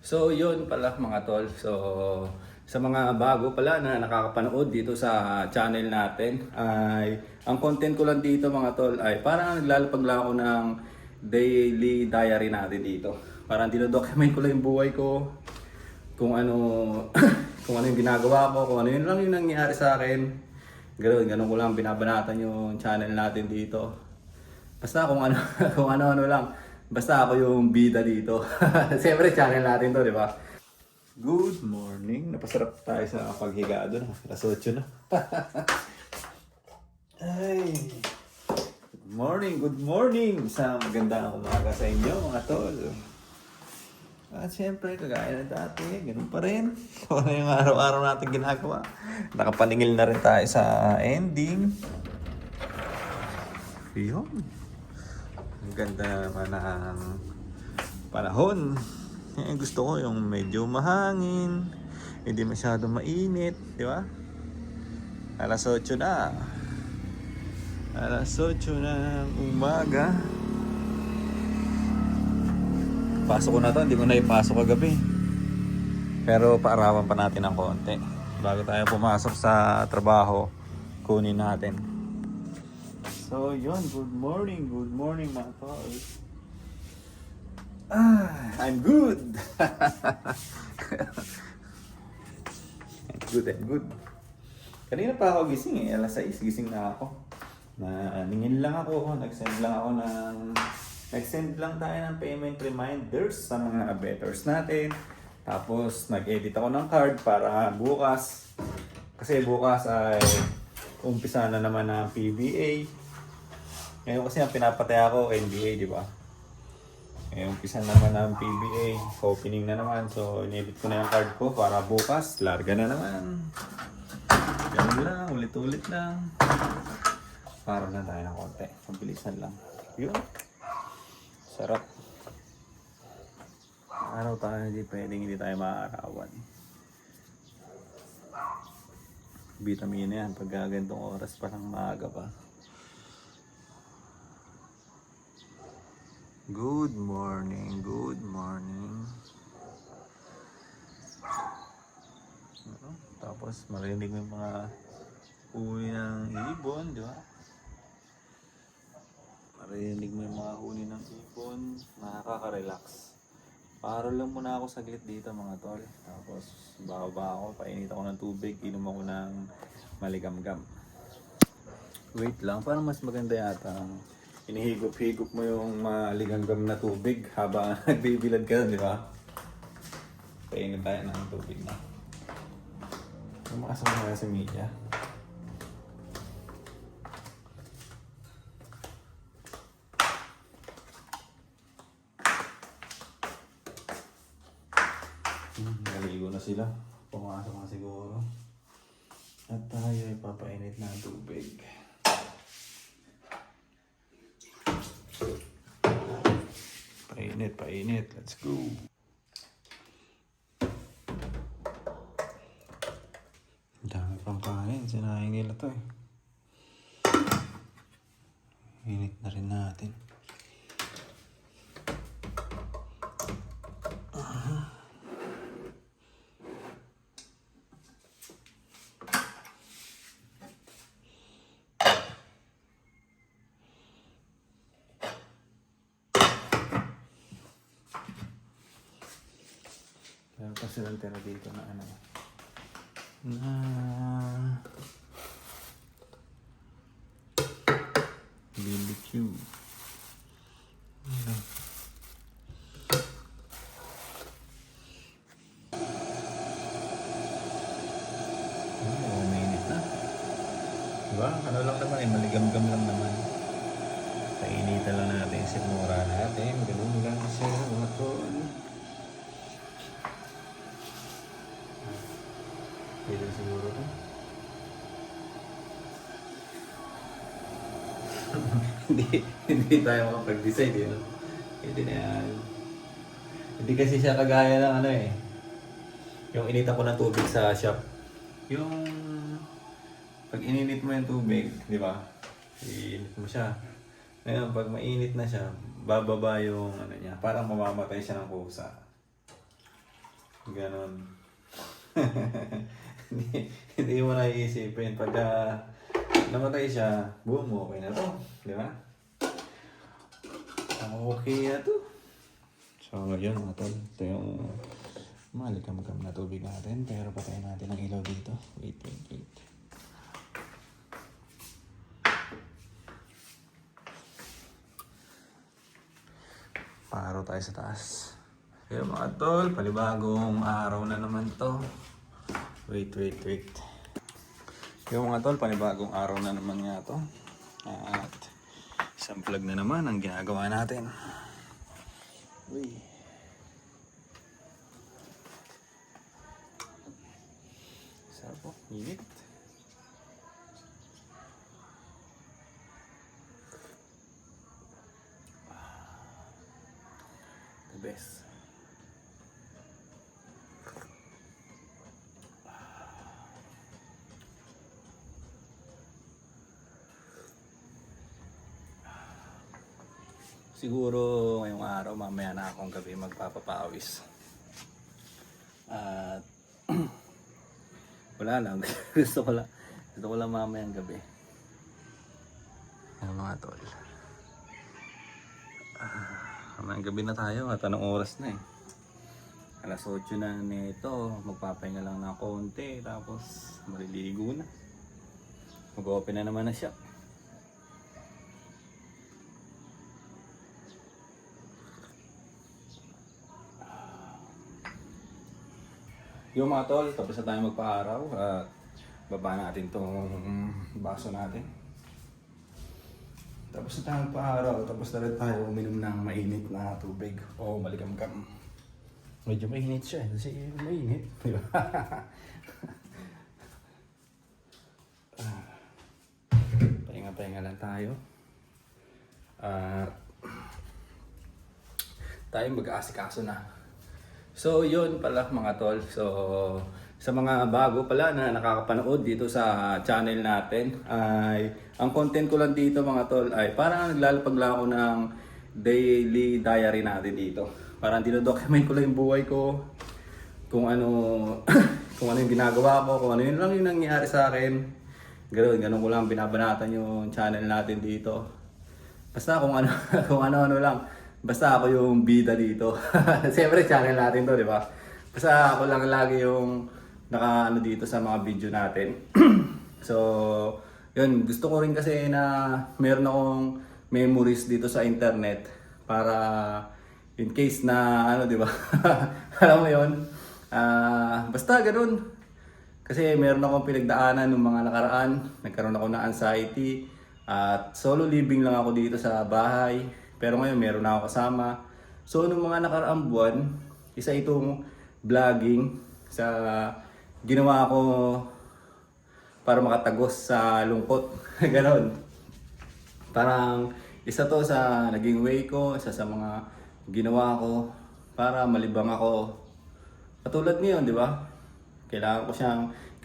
So yun pala mga tol. So sa mga bago pala na nakakapanood dito sa channel natin ay ang content ko lang dito mga tol ay parang naglalapag lang ako ng daily diary natin dito. Parang dinodocument ko lang yung buhay ko, kung ano kung ano yung ginagawa ko, kung ano yun lang yung nangyayari sa akin. Ganun ko lang binabanatan yung channel natin dito. Basta kung ano kung ano-ano lang. Basta ako yung bida dito. Siyempre channel natin to, di ba? Good morning. Napasarap tayo sa paghiga doon. Alas 8 na. Ay. Good morning. Isang magandang umaga sa inyo mga tol. At siyempre, kagaya na dati, ganun pa rin. Kung ano yung araw-araw natin ginagawa. Nakapaningil na rin tayo sa ending. Yun. Ang ganda naman ng panahon. Gusto ko yung medyo mahangin, hindi masyado mainit, di ba? Alas 8 na. Alas 8 ng umaga. Pasok ko na to, hindi ko na ipasok kagabi. Pero paarawan pa natin ng konti. Bago tayo pumasok sa trabaho, kunin natin. So yun, good morning mga tol. I'm good. I'm good. Kanina pa ako gising alas 6 gising na ako. Ningin lang ako, nag-send lang tayo ng payment reminders sa mga abettors natin. Tapos nag-edit ako ng card para bukas. Kasi bukas ay umpisa na naman ng PBA. Ngayon kasi ang pinapatay ako NBA, di ba? Ngayon umpisa naman ng PBA, opening na naman. So inedit ko na yung card ko para bukas, larga na naman. Ganun lang, ulit-ulit lang. Para na tayo ng konti, mabilisan lang. Yun. Sarap. Araw tayo, hindi tayo maaarawan. Vitamin na yan, pag gagantong oras parang maaga pa. Good morning. Tapos marinig mo yung mga huni ng ibon, di ba? Marinig mo yung mga huni ng ibon, nakaka-relax. Paro lang muna ako saglit dito mga tol. Tapos bababa ako, painit ako ng tubig, inom ako ng maligamgam. Wait lang, parang mas maganda yata inihigop-higop mo yung maligamgam na tubig habang nagbibilad ka, di ba? Painit tayo ng tubig na. Makasama na sa media. Naligo na sila. Pumasok na siguro. At tayo ay papainit ng tubig. Painit. Let's go. Ang dami pang kain. Sinahin nila to eh. Init na rin natin. Meron pa silang tira dito na ano. BBQ. Mainit na. Diba? Ano lang naman eh, maligam-gam lang naman. Painitan lang natin, simura natin. Ganun lang siya, mga tol. Pwede siguro to. hindi tayo makapag-decide yun. Pwede na yan. Hindi kasi siya kagaya ng ano eh. Yung inita ko ng tubig sa shop. Yung pag ininit mo yung tubig, di ba? Iinit mo siya. Ngayon, pag mainit na siya, bababa yung ano niya. Parang mamamatay siya ng kusa. Ganon. Hindi mo na iisipin. Pagka namatay siya, boom, okay na to. Di ba? Okay na to. So, yun mga tol. Ito yung malikam-kam na tubig natin. Pero patayin natin ang ilaw dito. Wait. Paro tayo sa taas. Kaya mga tol, palibagong araw na naman to. Wait. Yung mga tol, panibagong araw na naman nga to. At isang vlog na naman ang ginagawa natin. Uy. Sarap po, init. The best. Siguro ngayong araw, mamaya na akong gabi magpapapawis. At wala lang, gusto ko lang mamayang gabi. Ano mga tol? Mamayang gabi na tayo at anong oras na eh. Alas 8 na nito, magpapahinga lang ng konti, tapos maliligo na. Mag-open na naman na siya. Yung mga tol, tapos na tayo magpa-araw at baba natin tong baso natin. Tapos na tayo magpa-araw, tapos na rin tayo uminom ng mainit na tubig o malikam-kam. Medyo mainit siya kasi mainit. Pahinga lang tayo. Tayo mag-aasikaso na. So yun pala mga tol, so sa mga bago pala na nakakapanood dito sa channel natin ay ang content ko lang dito mga tol ay parang naglalapag lang ako ng daily diary natin dito. Parang dinodocument ko lang yung buhay ko, kung ano kung ano yung ginagawa ko, kung ano yun lang yung nangyayari sa akin. Ganun ko lang binabanatan yung channel natin dito. Basta kung ano kung ano lang. Basta ako yung bida dito. Siyempre channel natin to, di ba? Basta ako lang lagi yung naka-ano dito sa mga video natin. So, yun, gusto ko rin kasi na meron akong memories dito sa internet para in case na ano, di ba? Alam mo yun? Basta ganun. Kasi meron akong pinagdaanan ng mga nakaraan. Nagkaroon ako ng anxiety. At solo living lang ako dito sa bahay. Pero ngayon meron na ako kasama. So nung mga nakaraang buwan, isa itong vlogging sa ginawa ko para makatagos sa lungkot. Ganon. Parang isa to sa naging way ko, isa sa mga ginawa ko para malibang ako. Katulad ngayon, di ba? Kailangan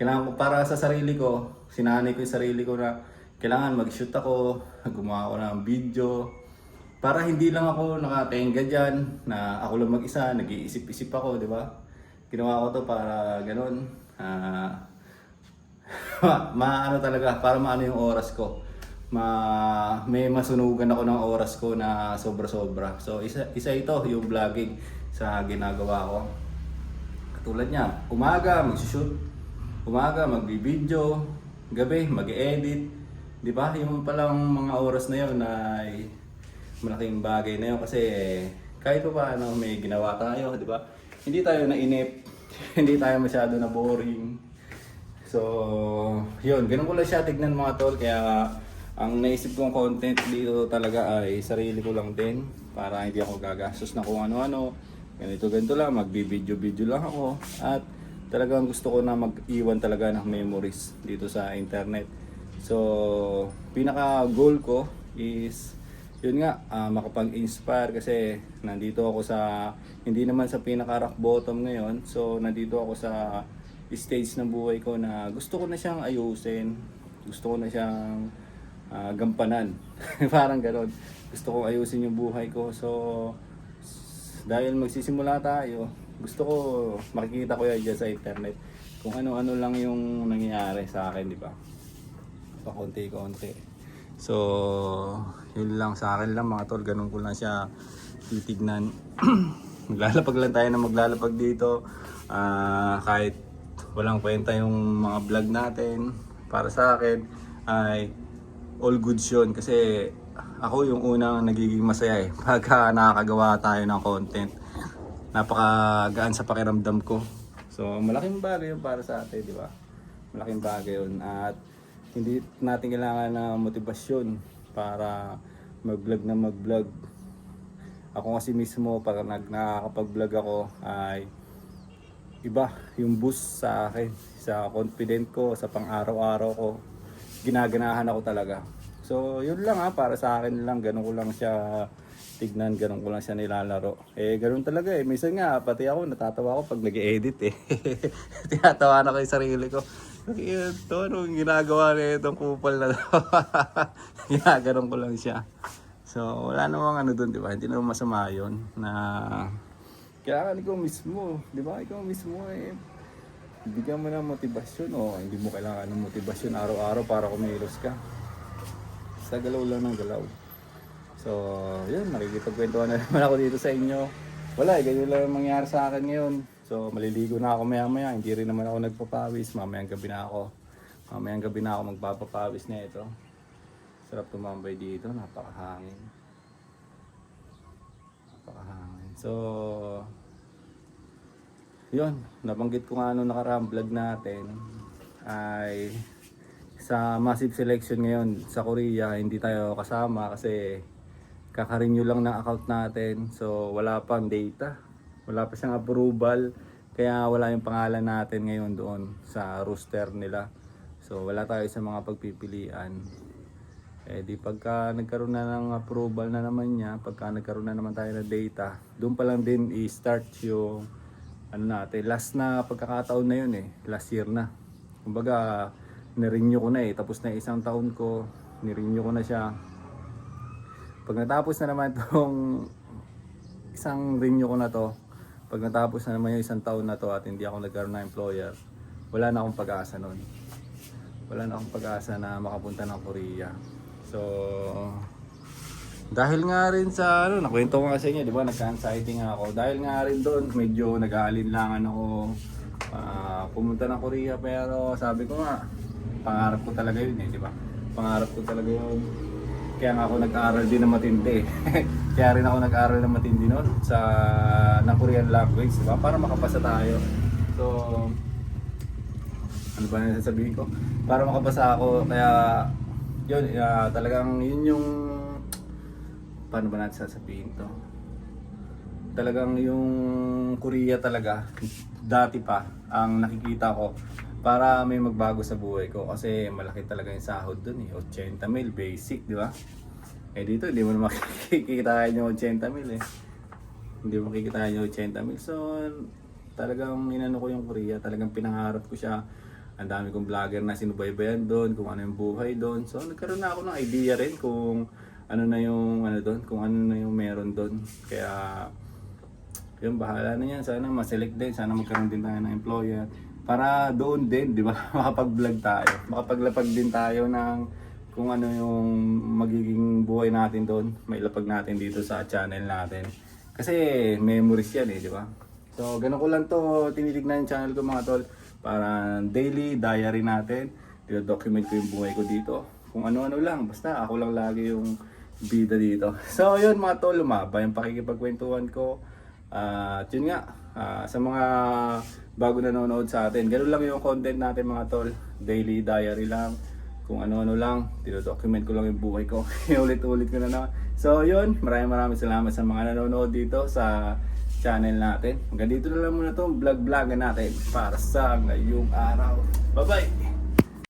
ko para sa sarili ko, sinanay ko yung sarili ko na kailangan mag-shoot ako, gumawa ako ng video. Para hindi lang ako nakatenga dyan, na ako lang mag-isa, nag-iisip-isip ako, di ba? Ginawa ko to para ganun. Maano talaga, para maano yung oras ko. May masunugan ako ng oras ko na sobra-sobra. So isa ito, yung vlogging sa ginagawa ko. Katulad niya, umaga mag-shoot, umaga magbi-video, gabi mag-edit. Di ba? Yung palang mga oras na yun ay malaking bagay na yun kasi kahit pa paano may ginawa tayo, di ba? Hindi tayo nainip, hindi tayo masyado na boring. So, yun, ganun ko lang siya tignan mga tol, kaya ang naisip kong content dito talaga ay sarili ko lang din para hindi ako gagastos na kung ano-ano. Ganito lang, magbi-video lang ako at talagang gusto ko na mag-iwan talaga ng memories dito sa internet. So, pinaka goal ko is yun nga, makapag-inspire kasi nandito ako sa, hindi naman sa pinaka-rock bottom ngayon. So, nandito ako sa stage ng buhay ko na gusto ko na siyang ayusin. Gusto ko na siyang gampanan. Parang gano'n. Gusto kong ayusin yung buhay ko. So, dahil magsisimula tayo, Gusto ko makikita ko yan dyan sa internet. Kung ano-ano lang yung nangyayari sa akin, di ba? Pakonti-konti. So, yun lang sa akin lang mga tol. Ganun ko lang siya titignan. Maglalapag lang tayo na maglalapag dito. Kahit walang kwenta yung mga vlog natin. Para sa akin ay all goods yun. Kasi ako yung unang nagiging masaya pagka nakakagawa tayo ng content. Napakagaan sa pakiramdam ko. So malaking bagay yun para sa atin, di ba? Malaking bagay yun. At hindi natin kailangan ng motivasyon para mag-vlog na mag-vlog. Ako kasi mismo pag nakakapag-vlog ako ay iba yung boost sa akin, sa confident ko, sa pang-araw-araw ko. Ginaganahan ako talaga. So yun lang para sa akin lang, ganun ko lang siya tignan, ganun ko lang siya nilalaro. Ganun talaga minsan nga, pati ako natatawa ako pag nag-edit tinatawa na ko yung sarili ko. Ito, anong ginagawa na itong kupal na to? Ginaganon ko lang siya. So wala namang doon, di ba? Hindi naman masama yun na kailangan ikaw mismo, di ba? Ikaw mismo bigyan mo ng motivasyon hindi mo kailangan ng motivasyon araw-araw para kumilos ka. Basta galaw lang ng galaw. So, yun, nakikipagkwentuhan na naman ako dito sa inyo. Wala, ganyan lang ang mangyari sa akin ngayon. So, maliligo na ako maya-maya. Hindi rin naman ako nagpapawis. Mamayang gabi na ako. Magpapapawis na ito. Sarap tumambay dito. Napakahangin. So, yun. Nabanggit ko nga nung nakaraang vlog natin ay sa massive selection ngayon sa Korea, hindi tayo kasama kasi kaka-renew lang ng account natin. So wala pang data, wala pa siyang approval, kaya wala yung pangalan natin ngayon doon sa roster nila. So wala tayo sa mga pagpipilian. Di pagka nagkaroon na ng approval na naman niya, pagka nagkaroon na naman tayo ng data, doon pa lang din i-start yung natin. Last na pagkakataon na yun last year na. Kumbaga na-renew ko na tapos na isang taon ko, ni-renew ko na siya. Pag natapos na naman itong isang renew ko na to, pag natapos na naman yung isang taon na to at hindi ako nagkaroon ng employer, wala na akong pag-asa nun. Wala na akong pag-asa na makapunta ng Korea. So, dahil nga rin sa nakwento ko nga sa inyo, di ba, nagka-anxiety nga ako. Dahil nga rin doon, medyo nag-aalinlangan ako pumunta ng Korea, pero sabi ko nga, pangarap ko talaga yun di ba? Pangarap ko talaga yun. Kaya nga ako nag-aaral din na matindi Kaya rin ako nag-aaral na matindi noon ng Korean language, di ba? Para makapasa tayo. So, ano ba na sasabihin ko? Para makapasa ako, kaya yun, talagang yun yung paano ba natin sasabihin to? Talagang yung Korea talaga, dati pa, ang nakikita ko para may magbago sa buhay ko kasi malaki talaga yung sahod dun 80,000 basic, di ba? Dito hindi mo na makikita yung 80,000 Hindi mo makikita yung 80,000. So talagang inano ko yung Korea, talagang pinangarap ko siya. Ang dami kong vlogger na sinubaybayan doon, kung ano yung buhay doon. So nagkaroon na ako ng idea rin kung ano na yung doon, kung ano na yung meron doon. Kaya yun, bahala na yan. Sana ma-select din, sana magkaroon din tayo ng employer. Para doon din, di ba, makapag-vlog tayo. Makapaglapag din tayo ng kung ano yung magiging buhay natin doon. Mailapag natin dito sa channel natin. Kasi memories yan di ba? So, ganun ko lang to tinitignan yung channel ko mga tol. Para daily diary natin. Document ko yung buhay ko dito. Kung ano-ano lang, basta ako lang lagi yung bida dito. So, yun mga tol, lumaba yung pakikipagkwentuhan ko. At yun nga, sa mga bago nanonood sa atin, ganoon lang yung content natin mga tol. Daily diary lang, kung ano-ano lang, dino-document ko lang yung buhay ko. Ulit-ulit ko na naman. So yun, maraming salamat sa mga nanonood dito sa channel natin. Hanggang dito na lang muna itong vlog-vlogan natin para sa ngayong araw. Bye-bye!